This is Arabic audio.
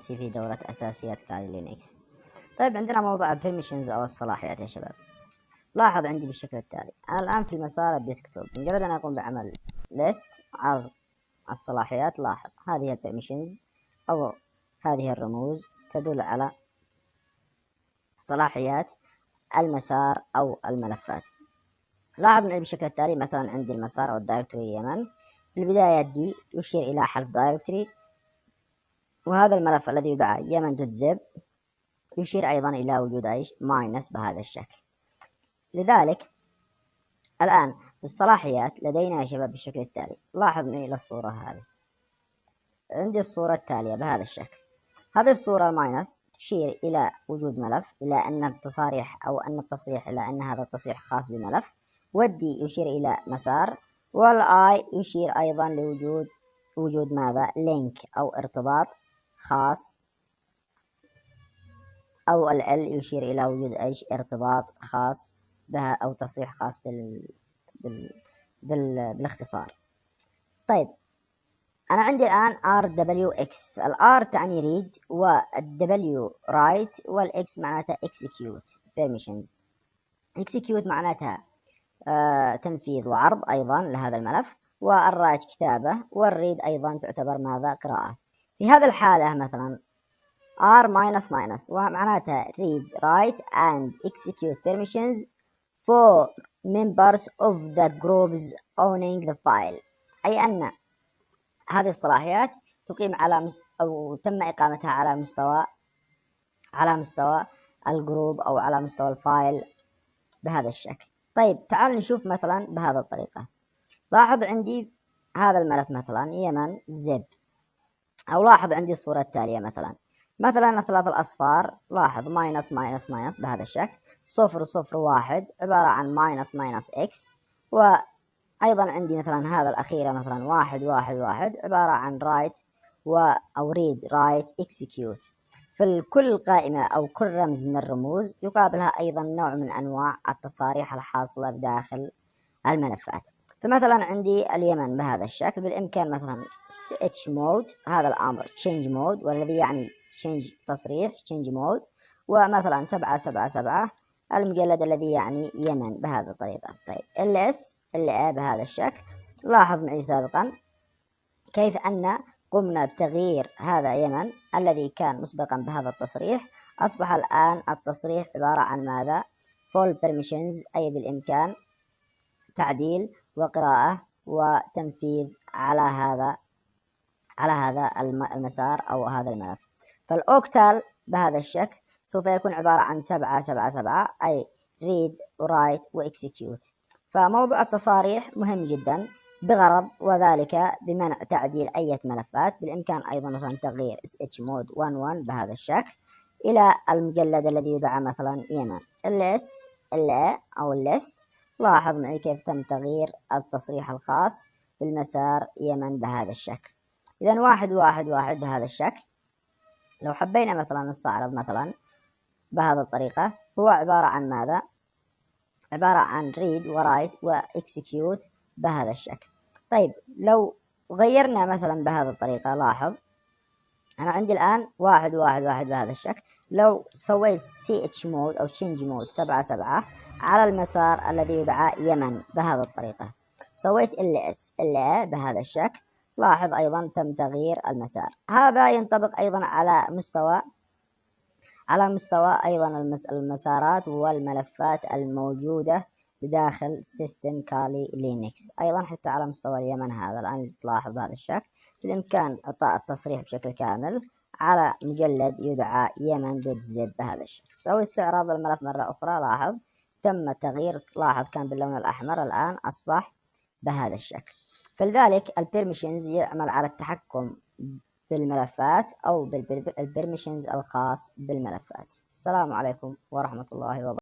في دورة أساسيات كالي لينكس. طيب عندنا موضوع البرميشنز أو الصلاحيات يا شباب. لاحظ عندي بالشكل التالي، أنا الآن في المسار الديسكتوب، مجرد أن أقوم بعمل ليست عرض الصلاحيات، لاحظ هذه البرميشنز أو هذه الرموز تدل على صلاحيات المسار أو الملفات. لاحظ معي بالشكل التالي، مثلا عندي المسار أو الدايركتوري يمن، في البداية دي يشير إلى حرف دايركتوري، وهذا الملف الذي يدعى yemen.zip يشير أيضا إلى وجود ايش؟ ماينس بهذا الشكل. لذلك الآن في الصلاحيات لدينا يا شباب بالشكل التالي، لاحظ معي إلى الصورة هذه، عندي الصورة التالية بهذا الشكل. هذه الصورة الماينس تشير إلى وجود ملف، إلى أن التصاريح أو أن التصريح إلى أن هذا التصريح خاص بملف، والدي يشير إلى مسار، والآي يشير أيضا لوجود ماذا؟ لينك أو ارتباط خاص، أو ال يشير إلى وجود ايش؟ ارتباط خاص بها أو تصريح خاص بالاختصار. طيب أنا عندي الآن RWX، R تعني read، والW write، والX معناتها execute permissions. execute معناتها تنفيذ وعرض أيضا لهذا الملف، والwrite كتابة، والread أيضا تعتبر ماذا؟ قراءة. في هذا الحالة مثلا R minus ومعناتها read write and execute permissions for members of the groups owning the file، أي أن هذه الصلاحيات تقيم على أو تم إقامتها على مستوى الجروب أو على مستوى الفايل بهذا الشكل. طيب تعال نشوف مثلا بهذه الطريقة. لاحظ عندي هذا الملف مثلا يمن زب، أو لاحظ عندي الصورة التالية مثلا ثلاث الأصفار، لاحظ ماينس بهذا الشكل، 0 عبارة عن ماينس إكس، وأيضا عندي مثلا هذا الأخيرة مثلا 1 عبارة عن رايت أو ريد رايت إكسكيوت. في كل قائمة أو كل رمز من الرموز يقابلها أيضا نوع من أنواع التصاريح الحاصلة بداخل الملفات. فمثلا عندي اليمن بهذا الشكل، بالإمكان مثلا ch mode، هذا الأمر change mode والذي يعني change تصريح change mode، ومثلا 777 المجلد الذي يعني يمن بهذه الطريقة. طيب ls بهذا الشكل. لاحظ معي سابقا كيف أن قمنا بتغيير هذا يمن الذي كان مسبقا بهذا التصريح، أصبح الآن التصريح عبارة عن ماذا؟ full permissions، أي بالإمكان تعديل وقراءة وتنفيذ على هذا المسار أو هذا الملف. فالأوكتال بهذا الشكل سوف يكون عبارة عن 777، أي read write وexecute. فموضوع التصاريح مهم جدا بغرض وذلك بمنع تعديل أي ملفات. بالإمكان أيضا مثلا تغيير sh mode 11 بهذا الشكل إلى المجلد الذي يدعى مثلا يمن ls أو list. لاحظ معي كيف تم تغيير التصريح الخاص بالمسار يمن بهذا الشكل. إذا 1 بهذا الشكل. لو حبينا مثلا نستعرض مثلا بهذه الطريقة، هو عبارة عن ماذا؟ عبارة عن read ورايت وexecute بهذا الشكل. طيب لو غيرنا مثلا بهذه الطريقة، لاحظ أنا عندي الآن 1 بهذا الشكل. لو سويت ch mode أو change mode 77 على المسار الذي يدعى يمن بهذه الطريقة، سويت ls بهذا الشكل، لاحظ أيضا تم تغيير المسار. هذا ينطبق أيضا على مستوى أيضا المسارات والملفات الموجودة بداخل سيستم كالي لينكس، أيضا حتى على مستوى اليمن. هذا الآن تلاحظ بهذا الشكل بالإمكان إعطاء التصريح بشكل كامل على مجلد يدعى yemen.zip بهذا الشكل. سوي استعراض الملف مرة أخرى، لاحظ تم تغيير، لاحظ كان باللون الأحمر الآن أصبح بهذا الشكل. فلذلك البيرميشنز يعمل على التحكم بالملفات أو بالبرميشنز الخاص بالملفات. السلام عليكم ورحمة الله وبركاته.